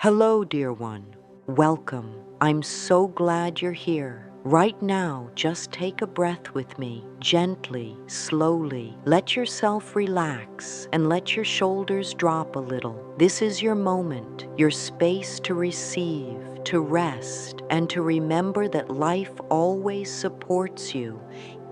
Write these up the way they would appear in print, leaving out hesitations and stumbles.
Hello, dear one. Welcome. I'm so glad you're here. Right now, just take a breath with me, gently, slowly. Let yourself relax and let your shoulders drop a little. This is your moment, your space to receive, to rest, and to remember that life always supports you,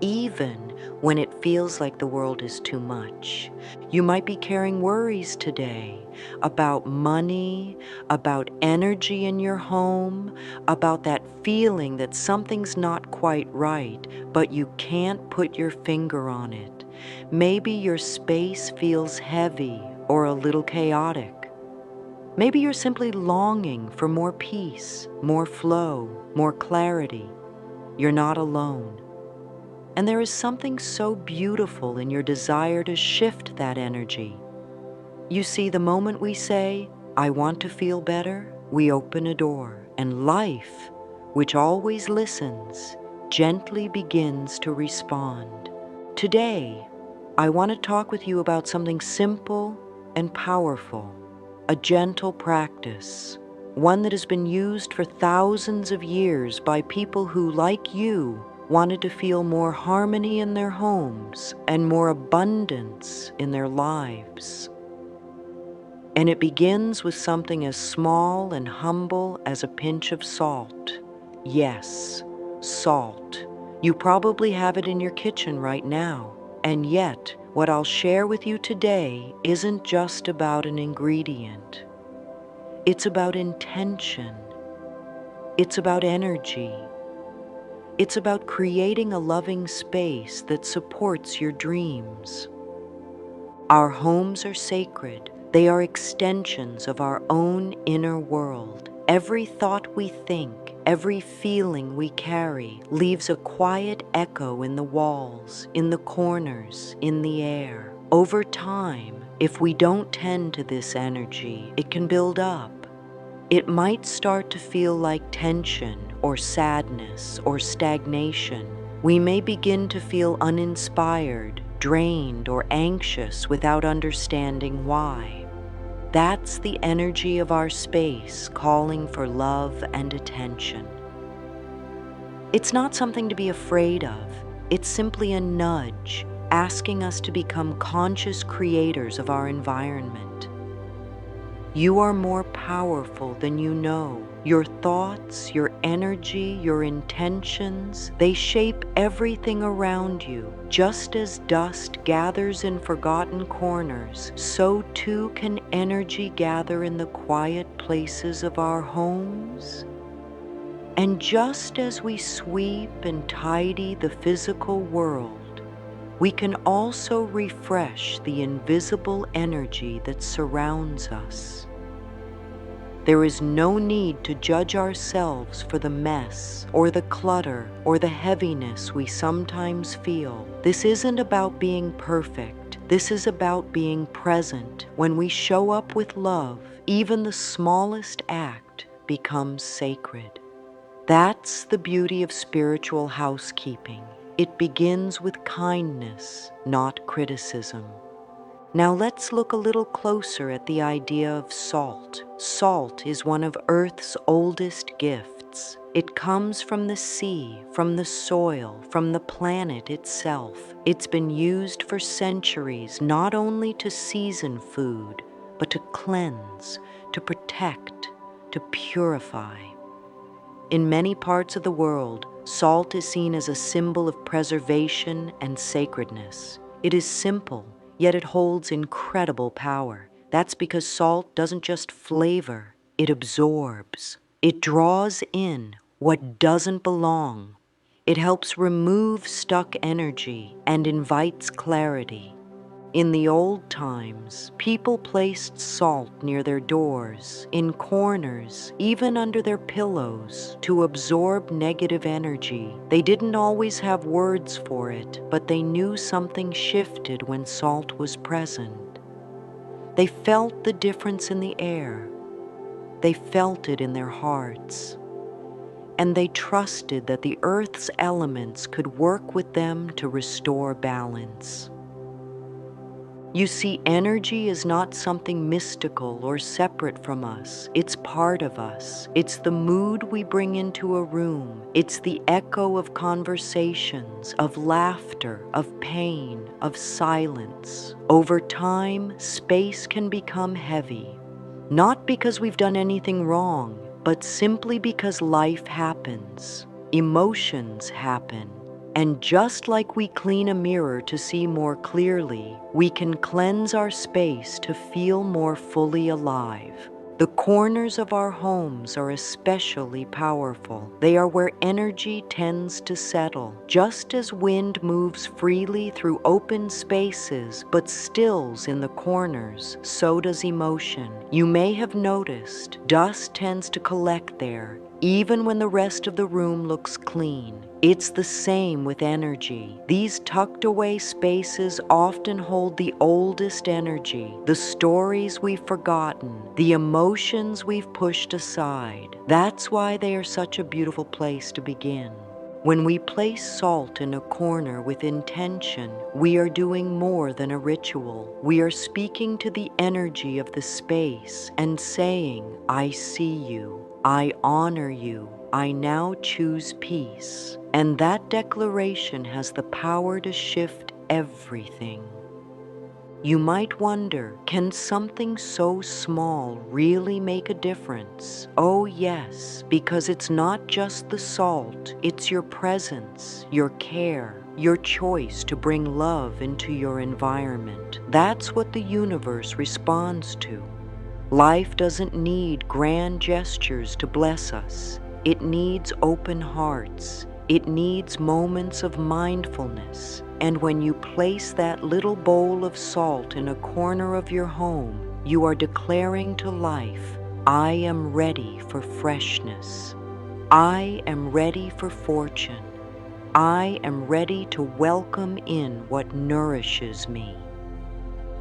even when it feels like the world is too much. You might be carrying worries today about money, about energy in your home, about that feeling that something's not quite right, but you can't put your finger on it. Maybe your space feels heavy or a little chaotic. Maybe you're simply longing for more peace, more flow, more clarity. You're not alone. And there is something so beautiful in your desire to shift that energy. You see, the moment we say, I want to feel better, we open a door, and life, which always listens, gently begins to respond. Today, I want to talk with you about something simple and powerful, a gentle practice, one that has been used for thousands of years by people who, like you, wanted to feel more harmony in their homes and more abundance in their lives. And it begins with something as small and humble as a pinch of salt. Yes, salt. You probably have it in your kitchen right now. And yet, what I'll share with you today isn't just about an ingredient. It's about intention. It's about energy. It's about creating a loving space that supports your dreams. Our homes are sacred. They are extensions of our own inner world. Every thought we think, every feeling we carry, leaves a quiet echo in the walls, in the corners, in the air. Over time, if we don't tend to this energy, it can build up. It might start to feel like tension or sadness or stagnation. We may begin to feel uninspired, drained, or anxious without understanding why. That's the energy of our space calling for love and attention. It's not something to be afraid of. It's simply a nudge, asking us to become conscious creators of our environment. You are more powerful than you know. Your thoughts, your energy, your intentions, they shape everything around you. Just as dust gathers in forgotten corners, so too can energy gather in the quiet places of our homes. And just as we sweep and tidy the physical world, we can also refresh the invisible energy that surrounds us. There is no need to judge ourselves for the mess or the clutter or the heaviness we sometimes feel. This isn't about being perfect. This is about being present. When we show up with love, even the smallest act becomes sacred. That's the beauty of spiritual housekeeping. It begins with kindness, not criticism. Now let's look a little closer at the idea of salt. Salt is one of Earth's oldest gifts. It comes from the sea, from the soil, from the planet itself. It's been used for centuries not only to season food, but to cleanse, to protect, to purify. In many parts of the world, salt is seen as a symbol of preservation and sacredness. It is simple, yet it holds incredible power. That's because salt doesn't just flavor, it absorbs. It draws in what doesn't belong. It helps remove stuck energy and invites clarity. In the old times, people placed salt near their doors, in corners, even under their pillows, to absorb negative energy. They didn't always have words for it, but they knew something shifted when salt was present. They felt the difference in the air. They felt it in their hearts. And they trusted that the earth's elements could work with them to restore balance. You see, energy is not something mystical or separate from us. It's part of us. It's the mood we bring into a room. It's the echo of conversations, of laughter, of pain, of silence. Over time, space can become heavy. Not because we've done anything wrong, but simply because life happens. Emotions happen. And just like we clean a mirror to see more clearly, we can cleanse our space to feel more fully alive. The corners of our homes are especially powerful. They are where energy tends to settle. Just as wind moves freely through open spaces but stills in the corners, so does emotion. You may have noticed dust tends to collect there, even when the rest of the room looks clean. It's the same with energy. These tucked away spaces often hold the oldest energy, the stories we've forgotten, the emotions we've pushed aside. That's why they are such a beautiful place to begin. When we place salt in a corner with intention, we are doing more than a ritual. We are speaking to the energy of the space and saying, I see you, I honor you, I now choose peace. And that declaration has the power to shift everything. You might wonder, can something so small really make a difference? Oh yes, because it's not just the salt, it's your presence, your care, your choice to bring love into your environment. That's what the universe responds to. Life doesn't need grand gestures to bless us. It needs open hearts. It needs moments of mindfulness. And when you place that little bowl of salt in a corner of your home, you are declaring to life, I am ready for freshness. I am ready for fortune. I am ready to welcome in what nourishes me.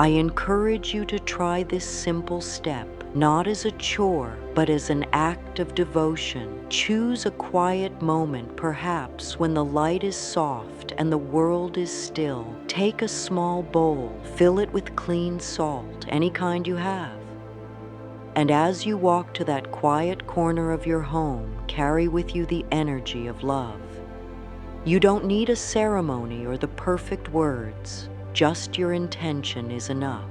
I encourage you to try this simple step, not as a chore, but as an act of devotion. Choose a quiet moment, perhaps when the light is soft and the world is still. Take a small bowl, fill it with clean salt, any kind you have. And as you walk to that quiet corner of your home, carry with you the energy of love. You don't need a ceremony or the perfect words. Just your intention is enough.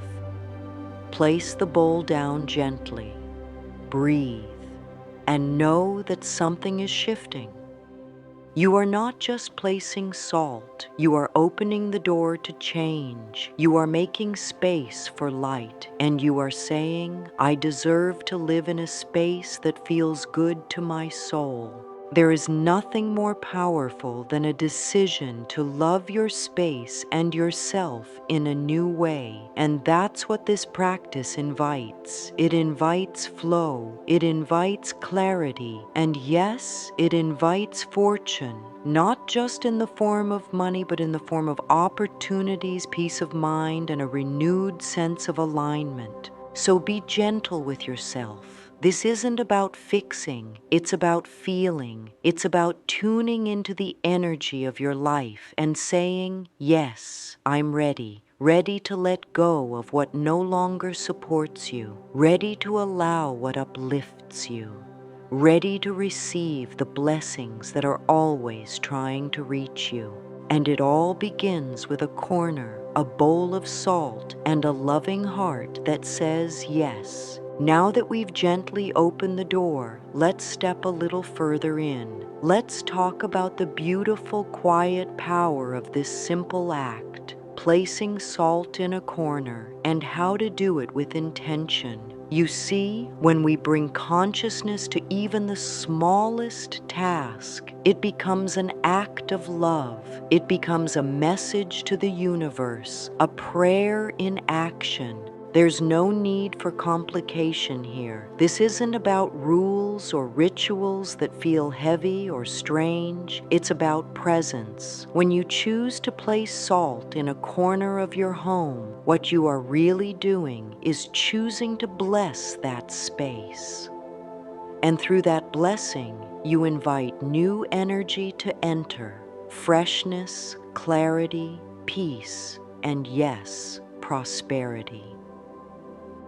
Place the bowl down gently, breathe, and know that something is shifting. You are not just placing salt, you are opening the door to change. You are making space for light, and you are saying, I deserve to live in a space that feels good to my soul. There is nothing more powerful than a decision to love your space and yourself in a new way, and that's what this practice invites. It invites flow, it invites clarity, and yes, it invites fortune, not just in the form of money, but in the form of opportunities, peace of mind, and a renewed sense of alignment. So be gentle with yourself. This isn't about fixing, it's about feeling. It's about tuning into the energy of your life and saying, yes, I'm ready. Ready to let go of what no longer supports you. Ready to allow what uplifts you. Ready to receive the blessings that are always trying to reach you. And it all begins with a corner, a bowl of salt, and a loving heart that says yes. Now that we've gently opened the door, let's step a little further in. Let's talk about the beautiful, quiet power of this simple act, placing salt in a corner, and how to do it with intention. You see, when we bring consciousness to even the smallest task, it becomes an act of love. It becomes a message to the universe, a prayer in action. There's no need for complication here. This isn't about rules or rituals that feel heavy or strange. It's about presence. When you choose to place salt in a corner of your home, what you are really doing is choosing to bless that space. And through that blessing, you invite new energy to enter, freshness, clarity, peace, and yes, prosperity.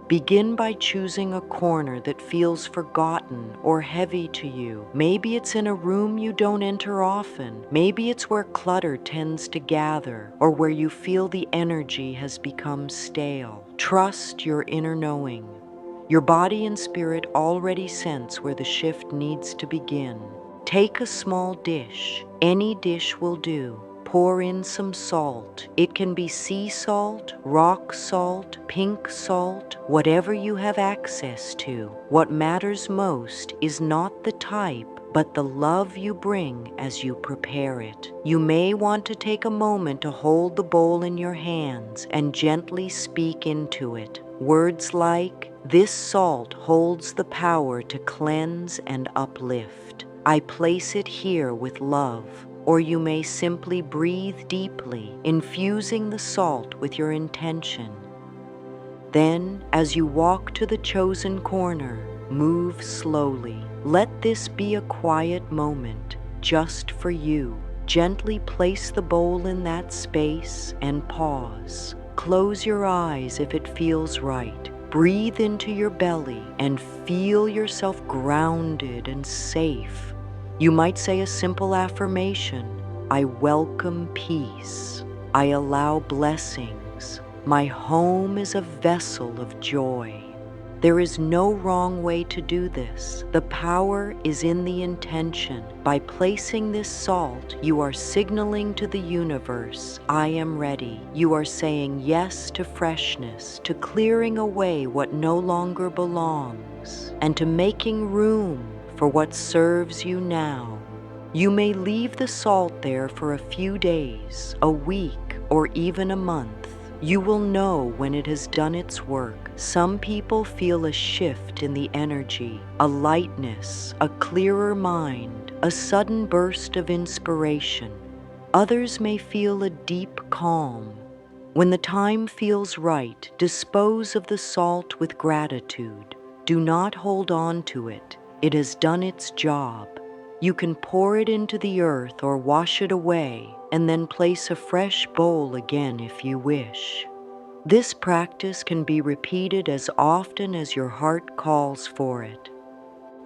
Begin by choosing a corner that feels forgotten or heavy to you. Maybe it's in a room you don't enter often. Maybe it's where clutter tends to gather, or where you feel the energy has become stale. Trust your inner knowing. Your body and spirit already sense where the shift needs to begin. Take a small dish. Any dish will do. Pour in some salt. It can be sea salt, rock salt, pink salt, whatever you have access to. What matters most is not the type, but the love you bring as you prepare it. You may want to take a moment to hold the bowl in your hands and gently speak into it. Words like, "This salt holds the power to cleanse and uplift. I place it here with love." Or you may simply breathe deeply, infusing the salt with your intention. Then, as you walk to the chosen corner, move slowly. Let this be a quiet moment, just for you. Gently place the bowl in that space and pause. Close your eyes if it feels right. Breathe into your belly and feel yourself grounded and safe. You might say a simple affirmation: I welcome peace. I allow blessings. My home is a vessel of joy. There is no wrong way to do this. The power is in the intention. By placing this salt, you are signaling to the universe, I am ready. You are saying yes to freshness, to clearing away what no longer belongs, and to making room for what serves you now. You may leave the salt there for a few days, a week, or even a month. You will know when it has done its work. Some people feel a shift in the energy, a lightness, a clearer mind, a sudden burst of inspiration. Others may feel a deep calm. When the time feels right, dispose of the salt with gratitude. Do not hold on to it. It has done its job. You can pour it into the earth or wash it away, and then place a fresh bowl again if you wish. This practice can be repeated as often as your heart calls for it.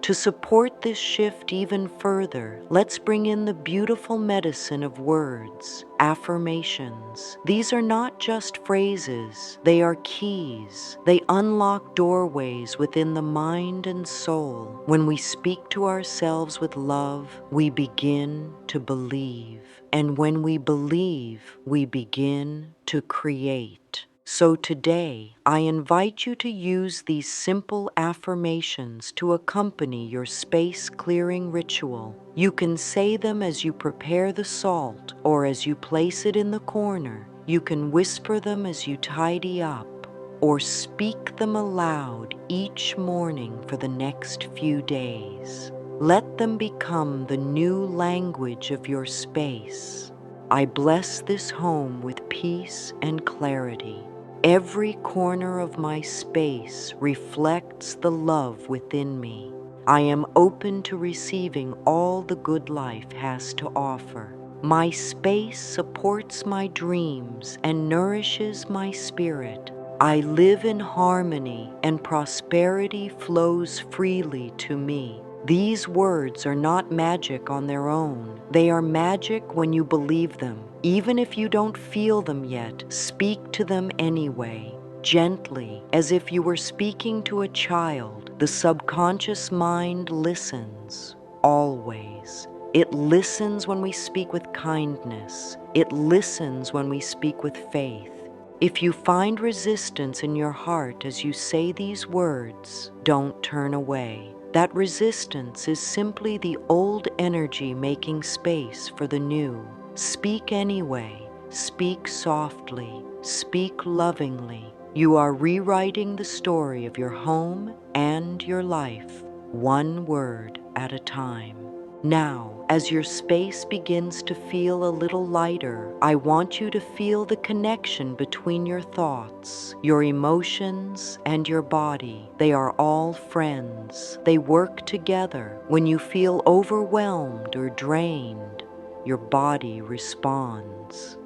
To support this shift even further, let's bring in the beautiful medicine of words, affirmations. These are not just phrases, they are keys. They unlock doorways within the mind and soul. When we speak to ourselves with love, we begin to believe. And when we believe, we begin to create. So today, I invite you to use these simple affirmations to accompany your space-clearing ritual. You can say them as you prepare the salt or as you place it in the corner. You can whisper them as you tidy up, or speak them aloud each morning for the next few days. Let them become the new language of your space. I bless this home with peace and clarity. Every corner of my space reflects the love within me. I am open to receiving all the good life has to offer. My space supports my dreams and nourishes my spirit. I live in harmony and prosperity flows freely to me. These words are not magic on their own. They are magic when you believe them. Even if you don't feel them yet, speak to them anyway, gently, as if you were speaking to a child. The subconscious mind listens, always. It listens when we speak with kindness. It listens when we speak with faith. If you find resistance in your heart as you say these words, don't turn away. That resistance is simply the old energy making space for the new. Speak anyway. Speak softly. Speak lovingly. You are rewriting the story of your home and your life, one word at a time. Now, as your space begins to feel a little lighter, I want you to feel the connection between your thoughts, your emotions, and your body. They are all friends. They work together. When you feel overwhelmed or drained, your body responds.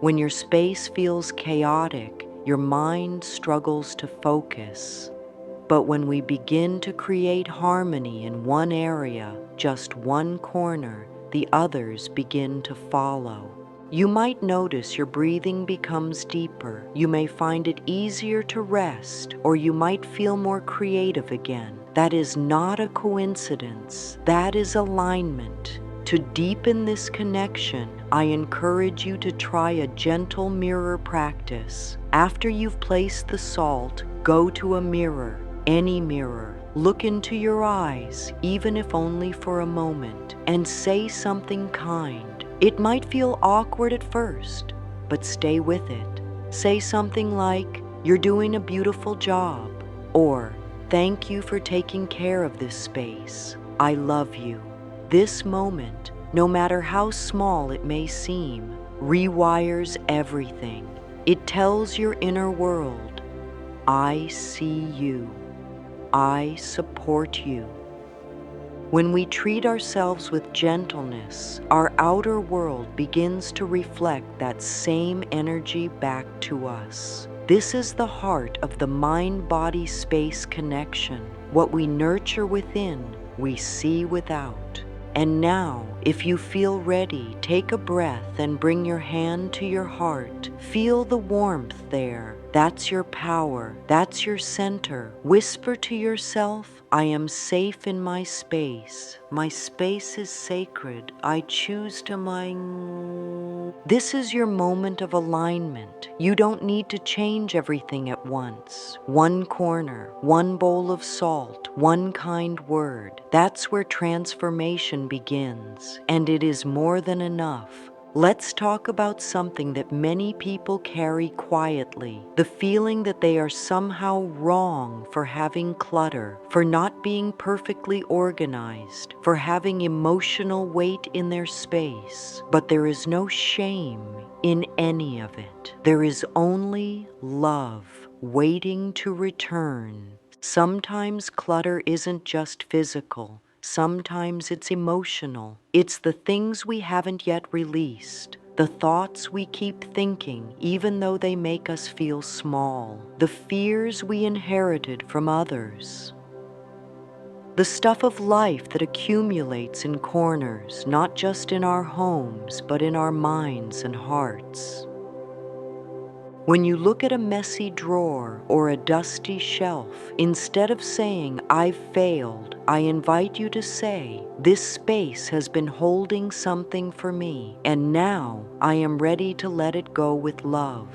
When your space feels chaotic, your mind struggles to focus. But when we begin to create harmony in one area, just one corner, the others begin to follow. You might notice your breathing becomes deeper. You may find it easier to rest, or you might feel more creative again. That is not a coincidence. That is alignment. To deepen this connection, I encourage you to try a gentle mirror practice. After you've placed the salt, go to a mirror, any mirror. Look into your eyes, even if only for a moment, and say something kind. It might feel awkward at first, but stay with it. Say something like, "You're doing a beautiful job," or "Thank you for taking care of this space. I love you." This moment, no matter how small it may seem, rewires everything. It tells your inner world, "I see you. I support you." When we treat ourselves with gentleness, our outer world begins to reflect that same energy back to us. This is the heart of the mind-body-space connection. What we nurture within, we see without. And now, if you feel ready, take a breath and bring your hand to your heart. Feel the warmth there. That's your power. That's your center. Whisper to yourself, "I am safe in my space. My space is sacred. I choose to This is your moment of alignment. You don't need to change everything at once. One corner, one bowl of salt, one kind word. That's where transformation begins, and it is more than enough. Let's talk about something that many people carry quietly, the feeling that they are somehow wrong for having clutter, for not being perfectly organized, for having emotional weight in their space. But there is no shame in any of it. There is only love waiting to return. Sometimes clutter isn't just physical. Sometimes it's emotional. It's the things we haven't yet released, the thoughts we keep thinking even though they make us feel small, the fears we inherited from others, the stuff of life that accumulates in corners, not just in our homes, but in our minds and hearts. When you look at a messy drawer or a dusty shelf, instead of saying, "I've failed," I invite you to say, "This space has been holding something for me, and now I am ready to let it go with love."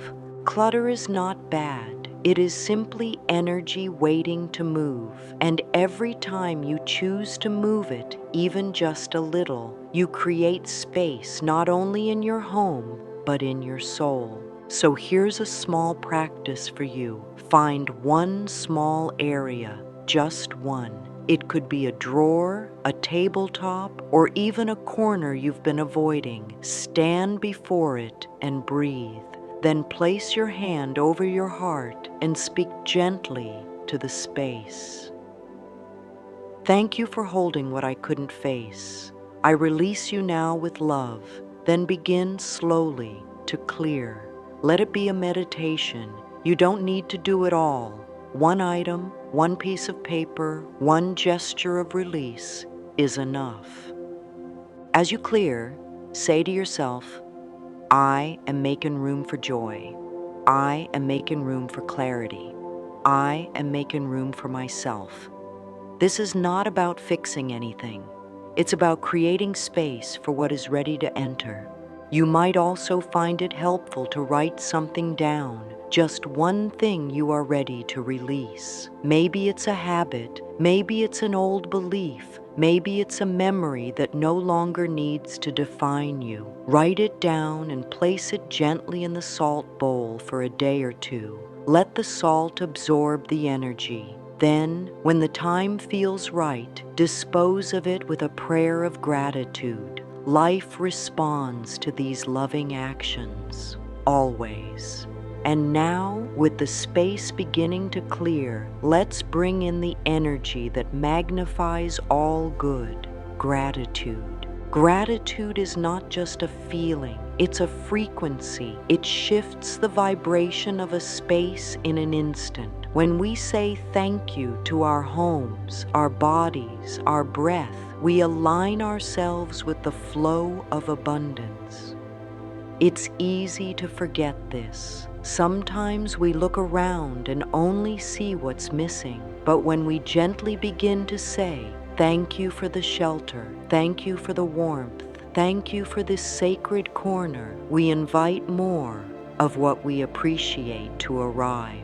Clutter is not bad. It is simply energy waiting to move, and every time you choose to move it, even just a little, you create space not only in your home, but in your soul. So here's a small practice for you. Find one small area, just one. It could be a drawer, a tabletop, or even a corner you've been avoiding. Stand before it and breathe. Then place your hand over your heart and speak gently to the space. "Thank you for holding what I couldn't face. I release you now with love." Then begin slowly to clear. Let it be a meditation. You don't need to do it all. One item, one piece of paper, one gesture of release is enough. As you clear, say to yourself, "I am making room for joy. I am making room for clarity. I am making room for myself." This is not about fixing anything. It's about creating space for what is ready to enter. You might also find it helpful to write something down, just one thing you are ready to release. Maybe it's a habit, maybe it's an old belief, maybe it's a memory that no longer needs to define you. Write it down and place it gently in the salt bowl for a day or two. Let the salt absorb the energy. Then, when the time feels right, dispose of it with a prayer of gratitude. Life responds to these loving actions, always. And now, with the space beginning to clear, let's bring in the energy that magnifies all good, gratitude. Gratitude is not just a feeling, It's a frequency. It shifts the vibration of a space in an instant. When we say thank you to our homes, our bodies, our breath, we align ourselves with the flow of abundance. It's easy to forget this. Sometimes we look around and only see what's missing. But when we gently begin to say, thank you for the shelter, thank you for the warmth, thank you for this sacred corner, we invite more of what we appreciate to arrive.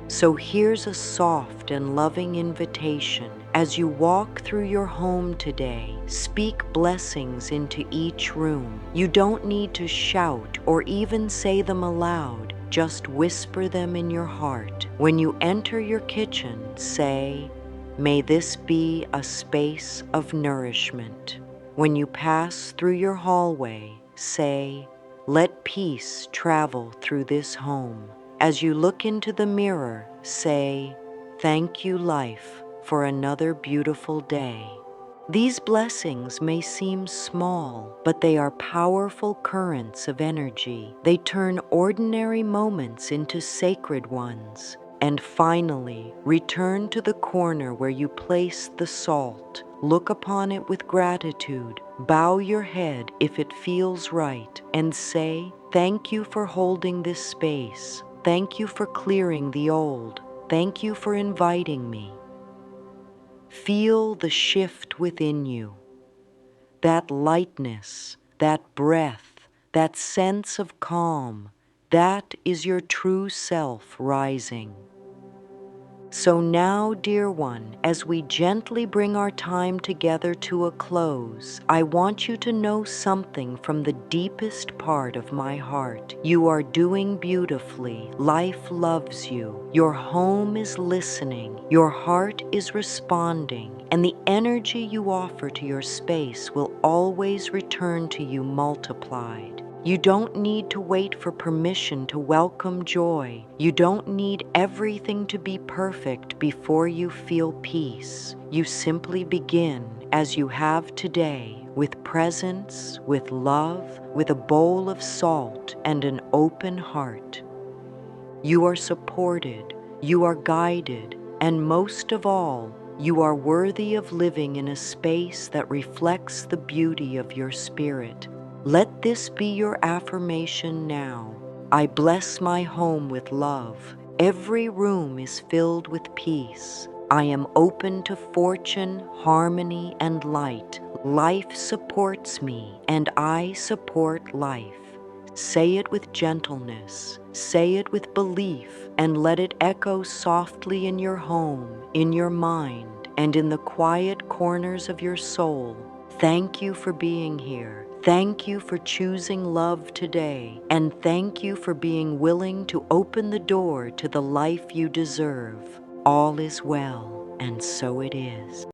So here's a soft and loving invitation. As you walk through your home today, speak blessings into each room. You don't need to shout or even say them aloud. Just whisper them in your heart. When you enter your kitchen, say, "May this be a space of nourishment." When you pass through your hallway, say, "Let peace travel through this home." As you look into the mirror, say, "Thank you, life, for another beautiful day." These blessings may seem small, but they are powerful currents of energy. They turn ordinary moments into sacred ones. And finally, return to the corner where you placed the salt. Look upon it with gratitude. Bow your head if it feels right, and say, "Thank you for holding this space. Thank you for clearing the old. Thank you for inviting me." Feel the shift within you. That lightness, that breath, that sense of calm, that is your true self rising. So now, dear one, as we gently bring our time together to a close, I want you to know something from the deepest part of my heart. You are doing beautifully. Life loves you. Your home is listening. Your heart is responding. And the energy you offer to your space will always return to you multiplied. You don't need to wait for permission to welcome joy. You don't need everything to be perfect before you feel peace. You simply begin as you have today, with presence, with love, with a bowl of salt and an open heart. You are supported, you are guided, and most of all, you are worthy of living in a space that reflects the beauty of your spirit. Let this be your affirmation now. I bless my home with love. Every room is filled with peace. I am open to fortune, harmony, and light. Life supports me, and I support life. Say it with gentleness, say it with belief, and let it echo softly in your home, in your mind, and in the quiet corners of your soul. Thank you for being here. Thank you for choosing love today, and thank you for being willing to open the door to the life you deserve. All is well, and so it is.